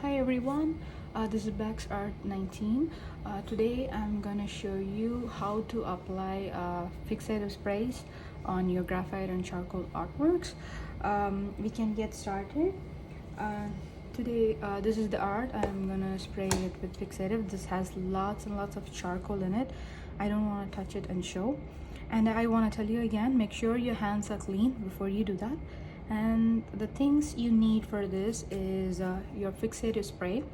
Hi everyone, this is Bex Art 19. Today I'm gonna show you how to apply fixative sprays on your graphite and charcoal artworks. We can get started. Today this is the art. I'm gonna spray it with fixative. This has lots and lots of charcoal in it. I don't want to touch it and show. And I want to tell you again, make sure your hands are clean before you do that. And the things you need for this is your fixative spray.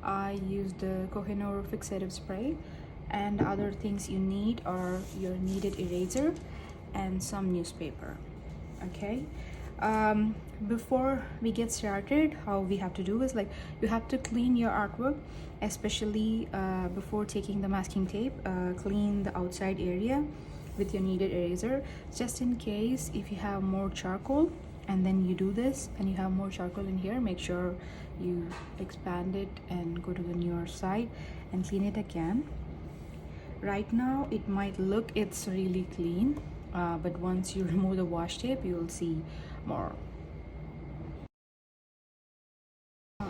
I used the Kohinoor fixative spray, and other things you need are your kneaded eraser and some newspaper. Okay, before we get started, how we have to do is like you have to clean your artwork, especially before taking the masking tape. Clean the outside area with your kneaded eraser, just in case if you have more charcoal and then you do this and you have more charcoal in here. Make sure you expand it and go to the newer side and clean it again. Right now it might look it's really clean, but once you remove the wash tape you will see more.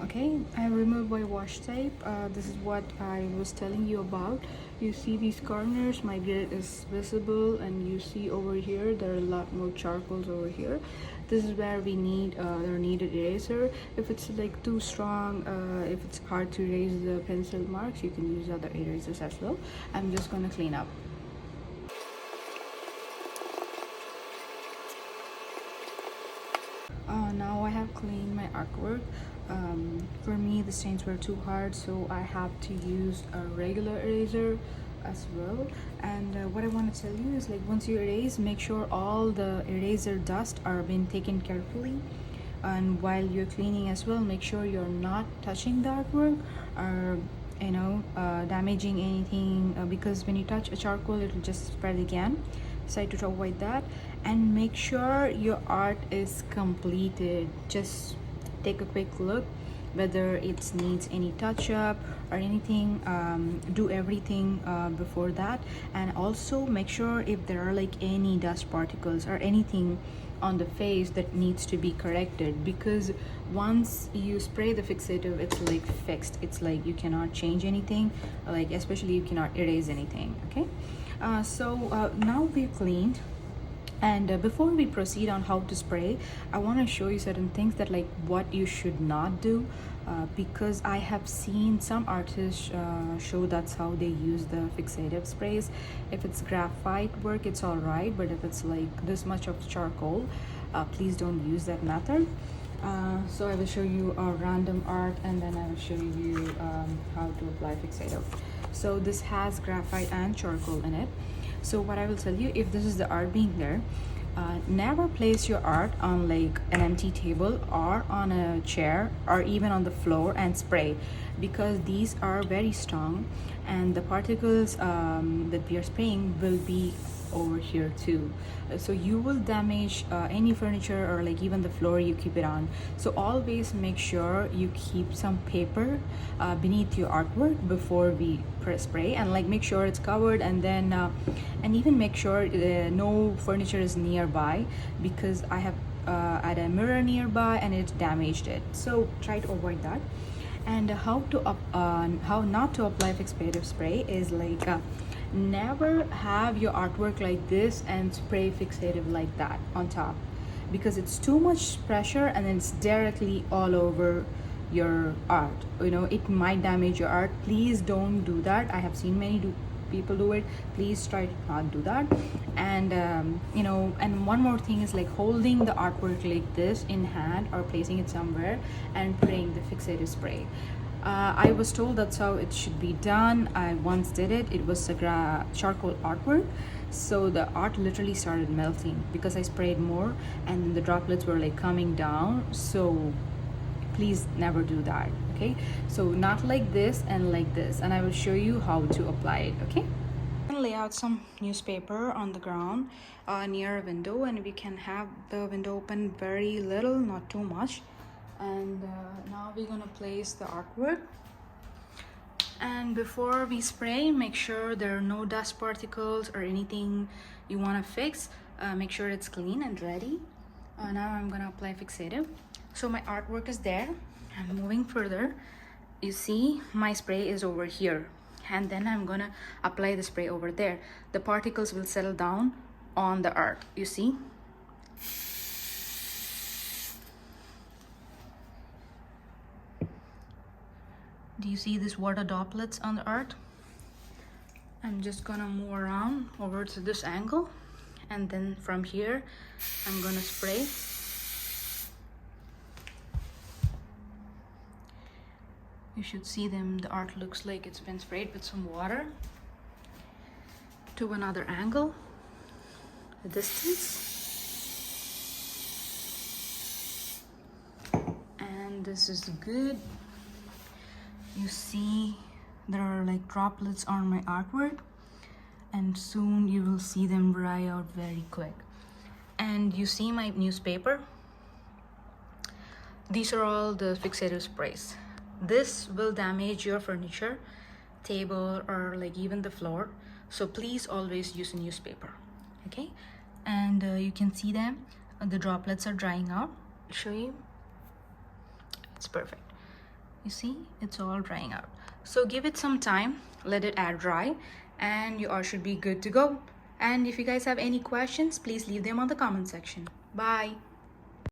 Okay, I removed my wash tape. This is what I was telling you about. You see these corners, my beard is visible, and you see over here there are a lot more charcoals over here. This is where we need our kneaded eraser. If it's like too strong, if it's hard to erase the pencil marks, you can use other erasers as well. I'm just going to clean up. Now I have cleaned my artwork. For me the stains were too hard, so I have to use a regular eraser as well. And what I want to tell you is, like, once you erase, make sure all the eraser dust are being taken carefully, and while you're cleaning as well, make sure you're not touching the artwork or damaging anything, because when you touch a charcoal it will just spread again. So to avoid that, and make sure your art is completed. Just take a quick look whether it needs any touch up or anything. Do everything before that, and also make sure if there are like any dust particles or anything on the face that needs to be corrected, because once you spray the fixative it's like fixed. It's like you cannot change anything, like especially you cannot erase anything. Okay, so now we've cleaned, and before we proceed on how to spray, I want to show you certain things that like what you should not do, because I have seen some artists show that's how they use the fixative sprays. If it's graphite work it's all right, but if it's like this much of charcoal, please don't use that method. So I will show you a random art, and then I will show you how to apply fixative. So this has graphite and charcoal in it. So what I will tell you, if this is the art being there, never place your art on like an empty table or on a chair or even on the floor and spray, because these are very strong, and the particles that we are spraying will be over here too. So you will damage any furniture or like even the floor you keep it on. So always make sure you keep some paper beneath your artwork before we spray, and like make sure it's covered, and then and even make sure no furniture is nearby, because I have had a mirror nearby and it damaged it. So try to avoid that. And how not to apply fixative spray is like never have your artwork like this and spray fixative like that on top, because it's too much pressure and then it's directly all over your art. It might damage your art. Please don't do that. I have seen many people do it. Please try to not do that. And and one more thing is like holding the artwork like this in hand or placing it somewhere and spraying the fixative spray. I was told that's how it should be done. I once did it. It was a charcoal artwork, so the art literally started melting because I sprayed more and the droplets were like coming down. So please never do that. Okay, so not like this and like this, and I will show you how to apply it. Okay, and lay out some newspaper on the ground near a window, and we can have the window open very little, not too much. And now we're gonna place the artwork, and before we spray, make sure there are no dust particles or anything you want to fix. Make sure it's clean and ready. Now I'm gonna apply fixative. So my artwork is there. I'm moving further, you see my spray is over here, and then I'm gonna apply the spray over there. The particles will settle down on the art, you see. Do you see these water droplets on the art? I'm just gonna move around over to this angle, and then from here I'm gonna spray. You should see them. The art looks like it's been sprayed with some water. To another angle, a distance, and this is good. You see there are like droplets on my artwork, and soon you will see them dry out very quick. And you see my newspaper. These are all the fixative sprays. This will damage your furniture, table, or like even the floor, so please always use a newspaper. Okay, and you can see them, the droplets are drying out. I'll show you. It's perfect. You see, it's all drying out. So give it some time, let it air dry, and you all should be good to go. And if you guys have any questions, please leave them on the comment section. Bye.